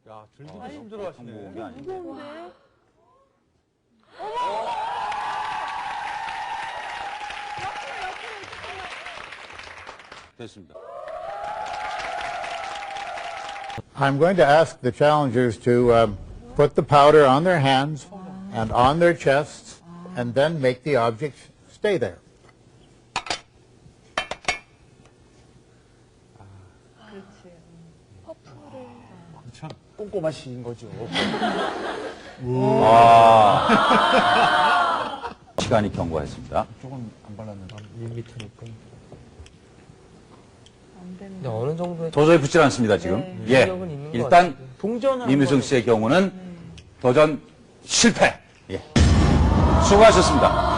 야, 들기도 힘들어 하시네. 무거운데? 됐습니다. I'm going to ask the challengers to put the powder on their hands and on their chests and then make the objects stay there. 참 꼼꼼하신 거죠. 시간이 경과했습니다. 조금 안 발랐는데 1m니까. 근데 어느 정도의 도저히 붙질 않습니다, 지금. 예. 능력은 있는 것 일단, 같아요. 동전을 이미승 씨의 경우는 도전 실패. 예. 수고하셨습니다.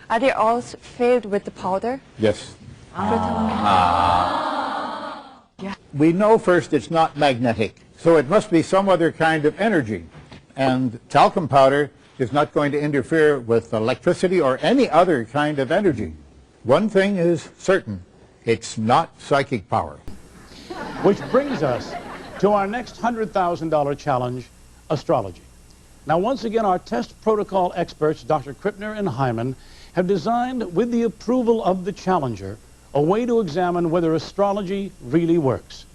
Are they all filled with the powder? Yes. We know first it's not magnetic, so it must be some other kind of energy. And talcum powder is not going to interfere with electricity or any other kind of energy. One thing is certain, it's not psychic power. Which brings us to our next $100,000 challenge, astrology. Now, once again, our test protocol experts, Dr. Krippner and Hyman, have designed, with the approval of the challenger, a way to examine whether astrology really works.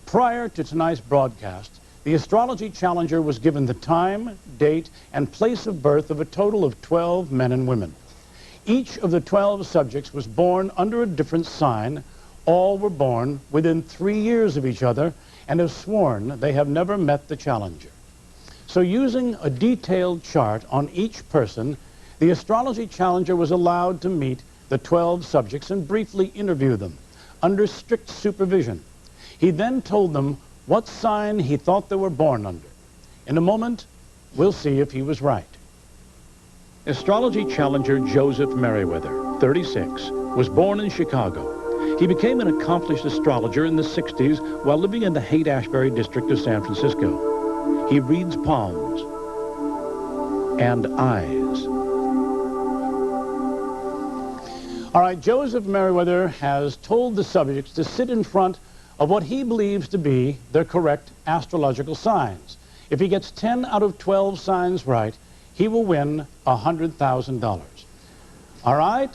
Prior to tonight's broadcast, the astrology challenger was given the time, date, and place of birth of a total of 12 men and women. Each of the 12 subjects was born under a different sign. All were born within 3 years of each other and have sworn they have never met the challenger. So using a detailed chart on each person, the astrology challenger was allowed to meet the 12 subjects and briefly interview them under strict supervision. He then told them what sign he thought they were born under. In a moment, we'll see if he was right. Astrology challenger Joseph Merriweather, 36, was born in Chicago. He became an accomplished astrologer in the 60s while living in the Haight-Ashbury district of San Francisco. He reads palms and eyes. All right, Joseph Merriweather has told the subjects to sit in front of what he believes to be their correct astrological signs. If he gets 10 out of 12 signs right, he will win $100,000. All right?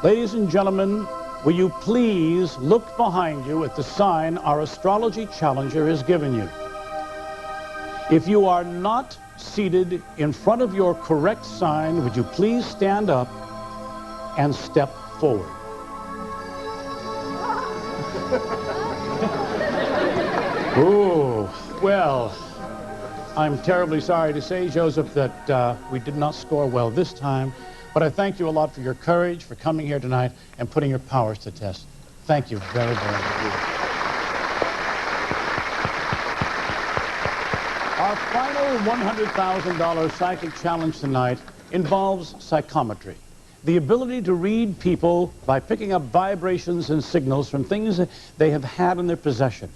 Ladies and gentlemen, will you please look behind you at the sign our astrology challenger has given you? If you are not seated in front of your correct sign, would you please stand up and step forward? Ooh, well, I'm terribly sorry to say, Joseph, that we did not score well this time, but I thank you a lot for your courage, for coming here tonight and putting your powers to test. Thank you very, very much. Our final $100,000 psychic challenge tonight involves psychometry, the ability to read people by picking up vibrations and signals from things that they have had in their possession.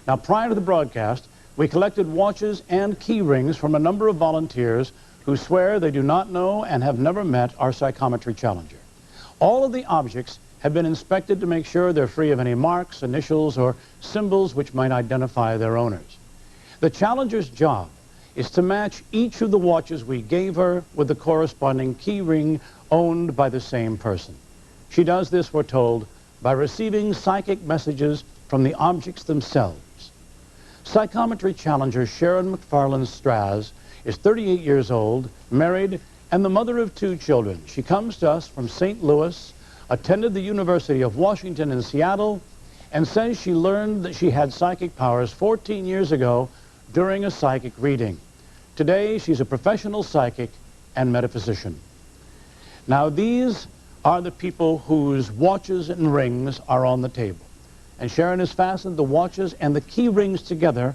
Now, prior to the broadcast, we collected watches and key rings from a number of volunteers who swear they do not know and have never met our psychometry challenger. All of the objects have been inspected to make sure they're free of any marks, initials, or symbols which might identify their owners. The challenger's job is to match each of the watches we gave her with the corresponding key ring owned by the same person. She does this, we're told, by receiving psychic messages from the objects themselves. Psychometry challenger Sharon McFarland Straz is 38 years old, married, and the mother of 2 children. She comes to us from St. Louis, attended the University of Washington in Seattle, and says she learned that she had psychic powers 14 years ago during a psychic reading. Today, she's a professional psychic and metaphysician. Now, these are the people whose watches and rings are on the table. And Sharon has fastened the watches and the key rings together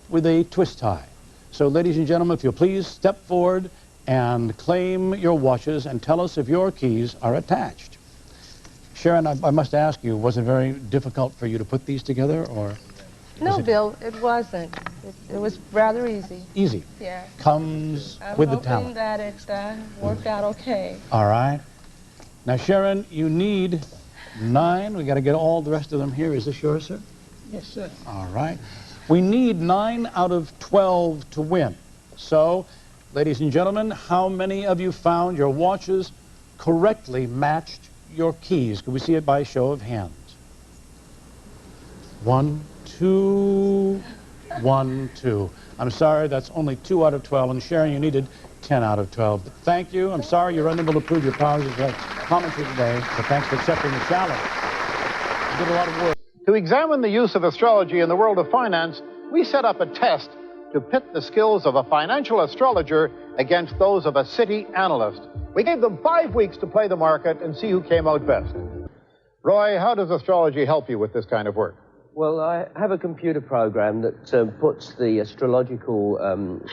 with a twist tie. So, ladies and gentlemen, if you'll please step forward and claim your watches and tell us if your keys are attached. Sharon, I must ask you, was it very difficult for you to put these together, or? No, Bill, it wasn't. It was rather easy. Easy. Yeah. Comes with the I'm talent. hoping that it worked out okay. All right. Now, Sharon, you need 9. We got to get all the rest of them here. Is this yours, sir? Yes, sir. All right. We need 9 out of 12 to win. So, ladies and gentlemen, how many of you found your watches correctly matched your keys? Can we see it by show of hands? 1, 2, 1, 2. I'm sorry, that's only 2 out of 12. And Sharon, you needed 10 out of 12. But thank you. I'm sorry you're unable to prove your powers as a commentary today, but thanks for accepting the challenge. You did a lot of work. To examine the use of astrology in the world of finance, we set up a test to pit the skills of a financial astrologer against those of a city analyst. We gave them 5 weeks to play the market and see who came out best. Roy, how does astrology help you with this kind of work? Well, I have a computer program that puts the astrological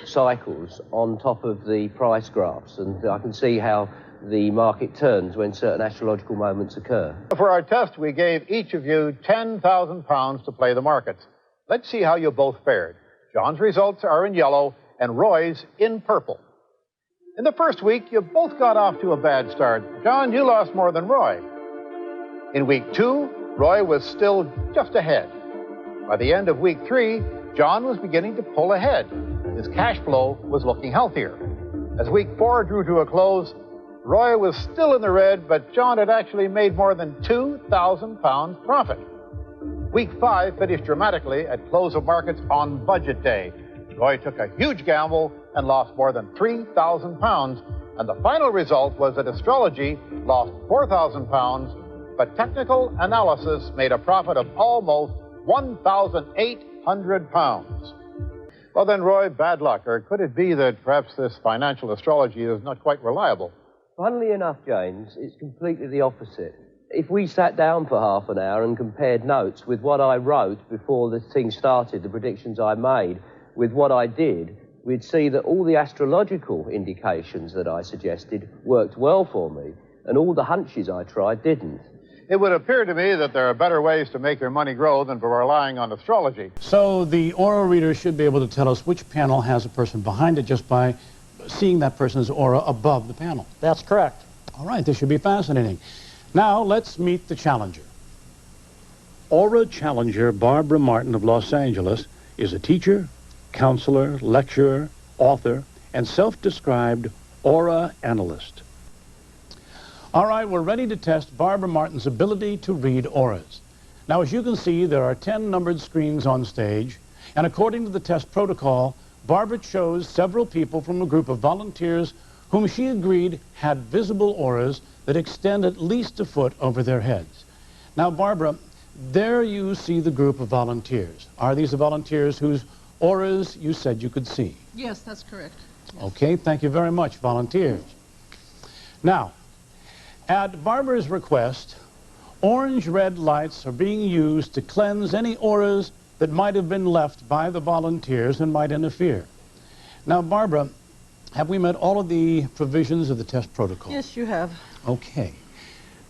cycles on top of the price graphs, and I can see how the market turns when certain astrological moments occur. For our test, we gave each of you £10,000 to play the markets. Let's see how you both fared. John's results are in yellow and Roy's in purple. In the first week, you both got off to a bad start. John, you lost more than Roy. In week 2, Roy was still just ahead. By the end of week 3, John was beginning to pull ahead. His cash flow was looking healthier. As week 4 drew to a close, Roy was still in the red, but John had actually made more than £2,000 profit. Week 5 finished dramatically at close of markets on budget day. Roy took a huge gamble and lost more than £3,000, and the final result was that astrology lost £4,000, but technical analysis made a profit of almost £1,800. Well then, Roy, bad luck. Or could it be that perhaps this financial astrology is not quite reliable? Funnily enough, James, it's completely the opposite. If we sat down for half an hour and compared notes with what I wrote before the thing started, the predictions I made, with what I did, we'd see that all the astrological indications that I suggested worked well for me, and all the hunches I tried didn't. It would appear to me that there are better ways to make your money grow than for relying on astrology. So the aura reader should be able to tell us which panel has a person behind it just by seeing that person's aura above the panel. That's correct. All right, this should be fascinating. Now, let's meet the challenger. Aura challenger Barbara Martin of Los Angeles is a teacher, counselor, lecturer, author, and self-described aura analyst. All right, we're ready to test Barbara Martin's ability to read auras. Now, as you can see, there are 10 numbered screens on stage, and according to the test protocol, Barbara chose several people from a group of volunteers whom she agreed had visible auras that extend at least a foot over their heads. Now, Barbara, there you see the group of volunteers. Are these the volunteers whose auras you said you could see? Yes, that's correct. Yes. Okay, thank you very much, volunteers. Now, at Barbara's request, orange-red lights are being used to cleanse any auras that might have been left by the volunteers and might interfere. Now, Barbara, have we met all of the provisions of the test protocol? Yes, you have. Okay.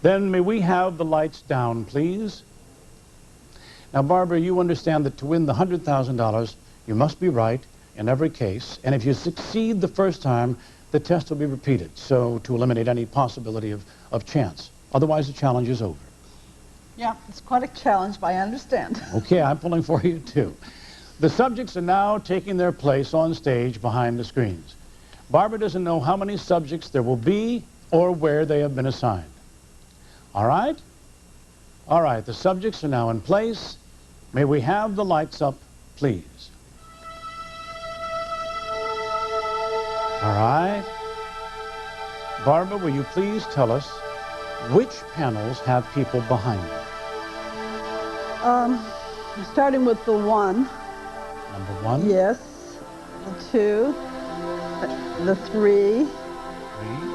Then may we have the lights down, please? Now, Barbara, you understand that to win the $100,000, you must be right in every case, and if you succeed the first time, the test will be repeated, so to eliminate any possibility of chance. Otherwise, the challenge is over. Yeah, it's quite a challenge, but I understand. Okay, I'm pulling for you, too. The subjects are now taking their place on stage behind the screens. Barbara doesn't know how many subjects there will be or where they have been assigned. All right? All right, the subjects are now in place. May we have the lights up, please? All right. Barbara, will you please tell us which panels have people behind them? Starting with the 1. Number 1? Yes. The 2. The 3. 3.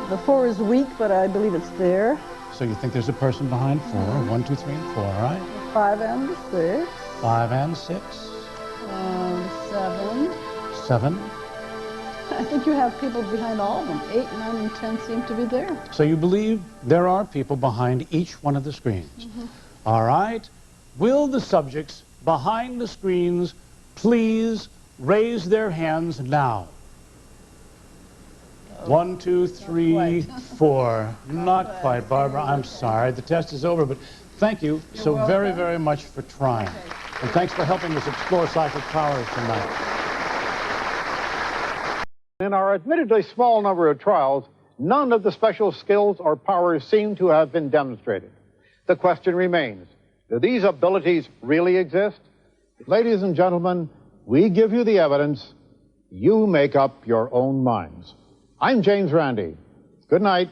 The 4 is weak, but I believe it's there. So you think there's a person behind 4. 1, 2, 3, and 4, all right? 5 and 6. 5 and 6. 7. 7. I think you have people behind all of them. 8, 9, and 10 seem to be there. So you believe there are people behind each one of the screens. All right. Will the subjects behind the screens please raise their hands now? 1, 2, 3, 4. Not quite, Barbara. I'm sorry. The test is over, but thank you so very, very much for trying. And thanks for helping us explore psychic powers tonight. In our admittedly small number of trials, none of the special skills or powers seem to have been demonstrated. The question remains, do these abilities really exist? Ladies and gentlemen, we give you the evidence. You make up your own minds. I'm James Randi. Good night.